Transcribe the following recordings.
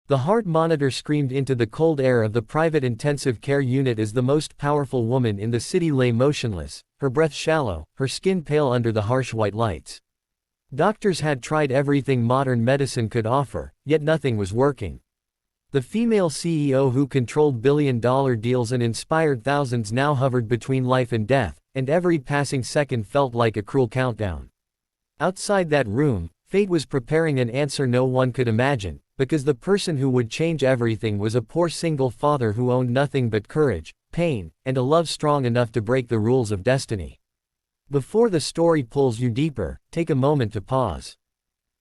The heart monitor screamed into the cold air of the private intensive care unit as the most powerful woman in the city lay motionless, her breath shallow, her skin pale under the harsh white lights. Doctors had tried everything modern medicine could offer, yet nothing was working. The female CEO who controlled billion-dollar deals and inspired thousands now hovered between life and death, and every passing second felt like a cruel countdown. Outside that room, fate was preparing an answer no one could imagine, because the person who would change everything was a poor single father who owned nothing but courage, pain, and a love strong enough to break the rules of destiny. Before the story pulls you deeper, take a moment to pause.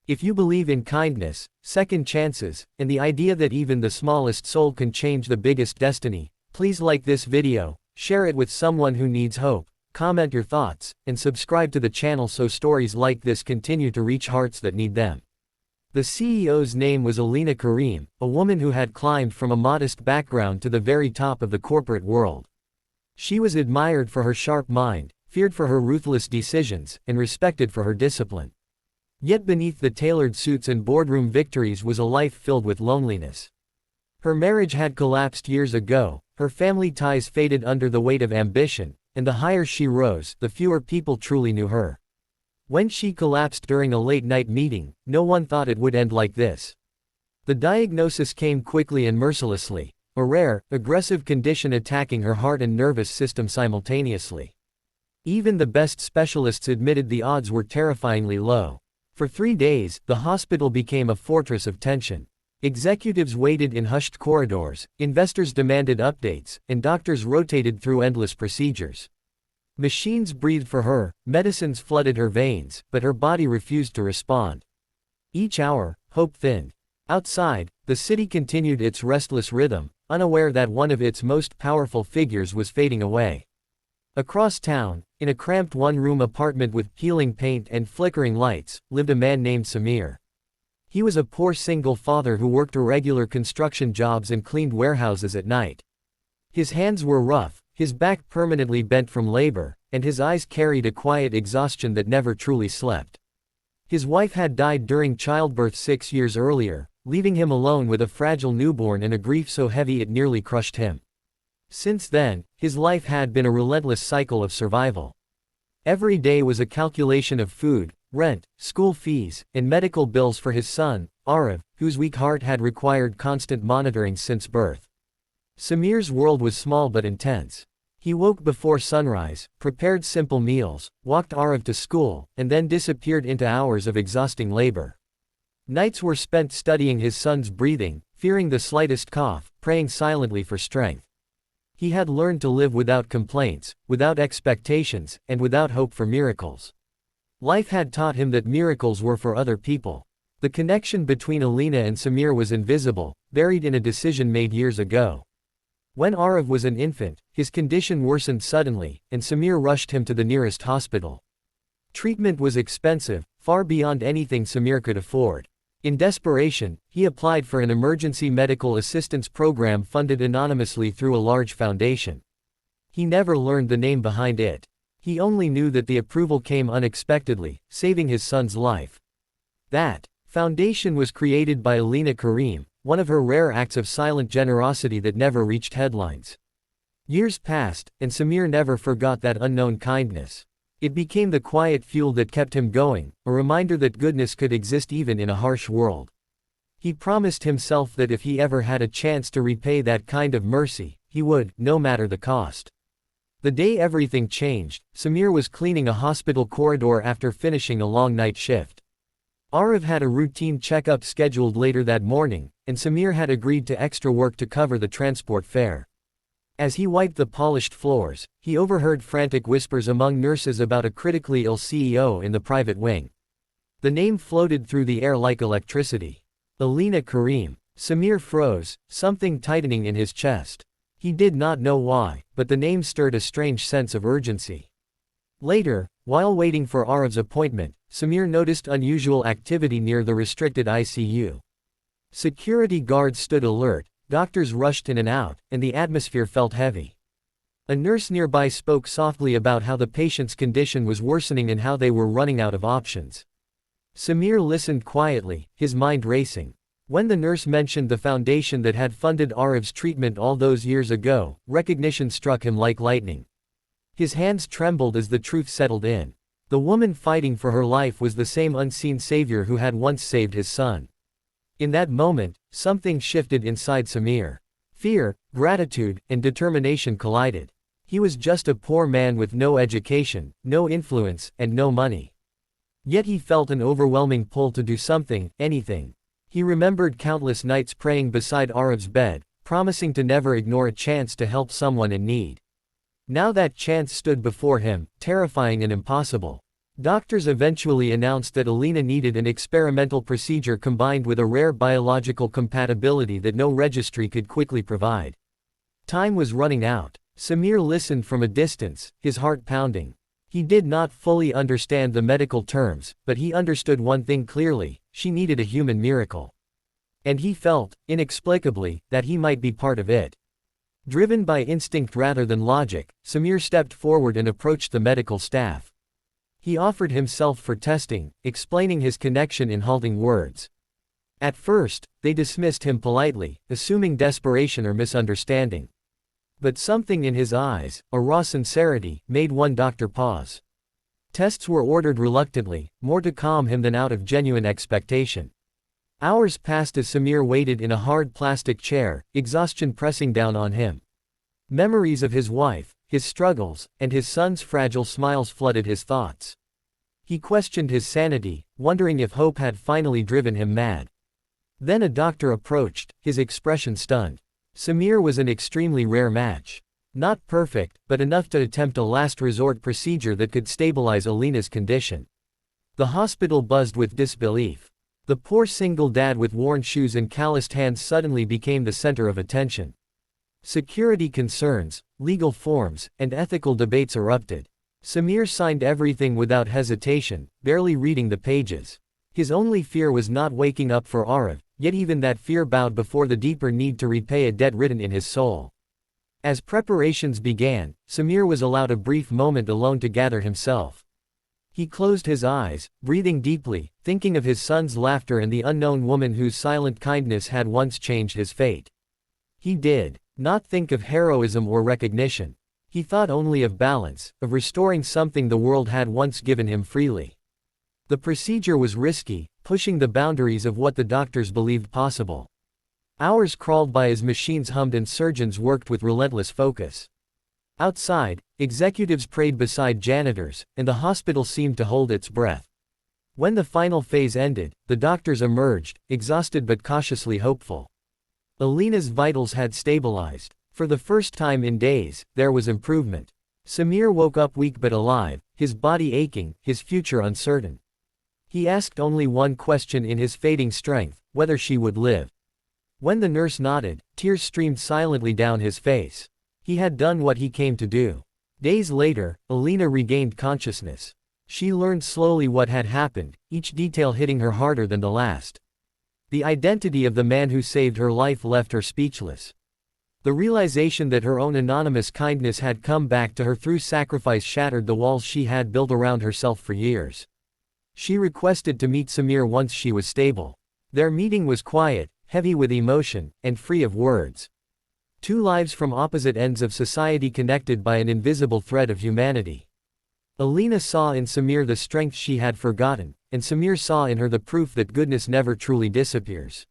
If you believe in kindness, second chances, and the idea that even the smallest soul can change the biggest destiny, please like this video, share it with someone who needs hope, comment your thoughts, and subscribe to the channel so stories like this continue to reach hearts that need them. The CEO's name was Alina Karim, a woman who had climbed from a modest background to the very top of the corporate world. She was admired for her sharp mind, feared for her ruthless decisions, and respected for her discipline. Yet beneath the tailored suits and boardroom victories was a life filled with loneliness. Her marriage had collapsed years ago, her family ties faded under the weight of ambition, and the higher she rose, the fewer people truly knew her. When she collapsed during a late-night meeting, no one thought it would end like this. The diagnosis came quickly and mercilessly, a rare, aggressive condition attacking her heart and nervous system simultaneously. Even the best specialists admitted the odds were terrifyingly low. For 3 days, the hospital became a fortress of tension. Executives waited in hushed corridors, investors demanded updates, and doctors rotated through endless procedures. Machines breathed for her, medicines flooded her veins, but her body refused to respond. Each hour, hope thinned. Outside, the city continued its restless rhythm, unaware that one of its most powerful figures was fading away. Across town, in a cramped one-room apartment with peeling paint and flickering lights, lived a man named Samir. He was a poor single father who worked irregular construction jobs and cleaned warehouses at night. His hands were rough, his back permanently bent from labor, and his eyes carried a quiet exhaustion that never truly slept. His wife had died during childbirth 6 years earlier, leaving him alone with a fragile newborn and a grief so heavy it nearly crushed him. Since then, his life had been a relentless cycle of survival. Every day was a calculation of food, rent, school fees, and medical bills for his son, Arav, whose weak heart had required constant monitoring since birth. Samir's world was small but intense. He woke before sunrise, prepared simple meals, walked Arav to school, and then disappeared into hours of exhausting labor. Nights were spent studying his son's breathing, fearing the slightest cough, praying silently for strength. He had learned to live without complaints, without expectations, and without hope for miracles. Life had taught him that miracles were for other people. The connection between Alina and Samir was invisible, buried in a decision made years ago. When Arav was an infant, his condition worsened suddenly, and Samir rushed him to the nearest hospital. Treatment was expensive, far beyond anything Samir could afford. In desperation, he applied for an emergency medical assistance program funded anonymously through a large foundation. He never learned the name behind it. He only knew that the approval came unexpectedly, saving his son's life. That foundation was created by Alina Karim, one of her rare acts of silent generosity that never reached headlines. Years passed, and Samir never forgot that unknown kindness. It became the quiet fuel that kept him going, a reminder that goodness could exist even in a harsh world. He promised himself that if he ever had a chance to repay that kind of mercy, he would, no matter the cost. The day everything changed, Samir was cleaning a hospital corridor after finishing a long night shift. Arav had a routine checkup scheduled later that morning, and Samir had agreed to extra work to cover the transport fare. As he wiped the polished floors, he overheard frantic whispers among nurses about a critically ill CEO in the private wing. The name floated through the air like electricity. Alina Karim. Samir froze, something tightening in his chest. He did not know why, but the name stirred a strange sense of urgency. Later, while waiting for Arav's appointment, Samir noticed unusual activity near the restricted ICU. Security guards stood alert, doctors rushed in and out, and the atmosphere felt heavy. A nurse nearby spoke softly about how the patient's condition was worsening and how they were running out of options. Samir listened quietly, his mind racing. When the nurse mentioned the foundation that had funded Arif's treatment all those years ago, recognition struck him like lightning. His hands trembled as the truth settled in. The woman fighting for her life was the same unseen savior who had once saved his son. In that moment, something shifted inside Samir. Fear, gratitude, and determination collided. He was just a poor man with no education, no influence, and no money. Yet he felt an overwhelming pull to do something, anything. He remembered countless nights praying beside Arif's bed, promising to never ignore a chance to help someone in need. Now that chance stood before him, terrifying and impossible. Doctors eventually announced that Alina needed an experimental procedure combined with a rare biological compatibility that no registry could quickly provide. Time was running out. Samir listened from a distance, his heart pounding. He did not fully understand the medical terms, but he understood one thing clearly: she needed a human miracle. And he felt, inexplicably, that he might be part of it. Driven by instinct rather than logic, Samir stepped forward and approached the medical staff. He offered himself for testing, explaining his connection in halting words. At first, they dismissed him politely, assuming desperation or misunderstanding. But something in his eyes, a raw sincerity, made one doctor pause. Tests were ordered reluctantly, more to calm him than out of genuine expectation. Hours passed as Samir waited in a hard plastic chair, exhaustion pressing down on him. Memories of his wife, his struggles, and his son's fragile smiles flooded his thoughts. He questioned his sanity, wondering if hope had finally driven him mad. Then a doctor approached, his expression stunned. Samir was an extremely rare match. Not perfect, but enough to attempt a last-resort procedure that could stabilize Alina's condition. The hospital buzzed with disbelief. The poor single dad with worn shoes and calloused hands suddenly became the center of attention. Security concerns, legal forms, and ethical debates erupted. Samir signed everything without hesitation, barely reading the pages. His only fear was not waking up for Arif, yet even that fear bowed before the deeper need to repay a debt written in his soul. As preparations began, Samir was allowed a brief moment alone to gather himself. He closed his eyes, breathing deeply, thinking of his son's laughter and the unknown woman whose silent kindness had once changed his fate. He did not think of heroism or recognition. He thought only of balance, of restoring something the world had once given him freely. The procedure was risky, pushing the boundaries of what the doctors believed possible. Hours crawled by as machines hummed and surgeons worked with relentless focus. Outside, executives prayed beside janitors, and the hospital seemed to hold its breath. When the final phase ended, the doctors emerged, exhausted but cautiously hopeful. Alina's vitals had stabilized. For the first time in days, there was improvement. Samir woke up weak but alive, his body aching, his future uncertain. He asked only one question in his fading strength: whether she would live. When the nurse nodded, tears streamed silently down his face. He had done what he came to do. Days later, Alina regained consciousness. She learned slowly what had happened, each detail hitting her harder than the last. The identity of the man who saved her life left her speechless. The realization that her own anonymous kindness had come back to her through sacrifice shattered the walls she had built around herself for years. She requested to meet Samir once she was stable. Their meeting was quiet, heavy with emotion, and free of words. Two lives from opposite ends of society connected by an invisible thread of humanity. Alina saw in Samir the strength she had forgotten, and Samir saw in her the proof that goodness never truly disappears.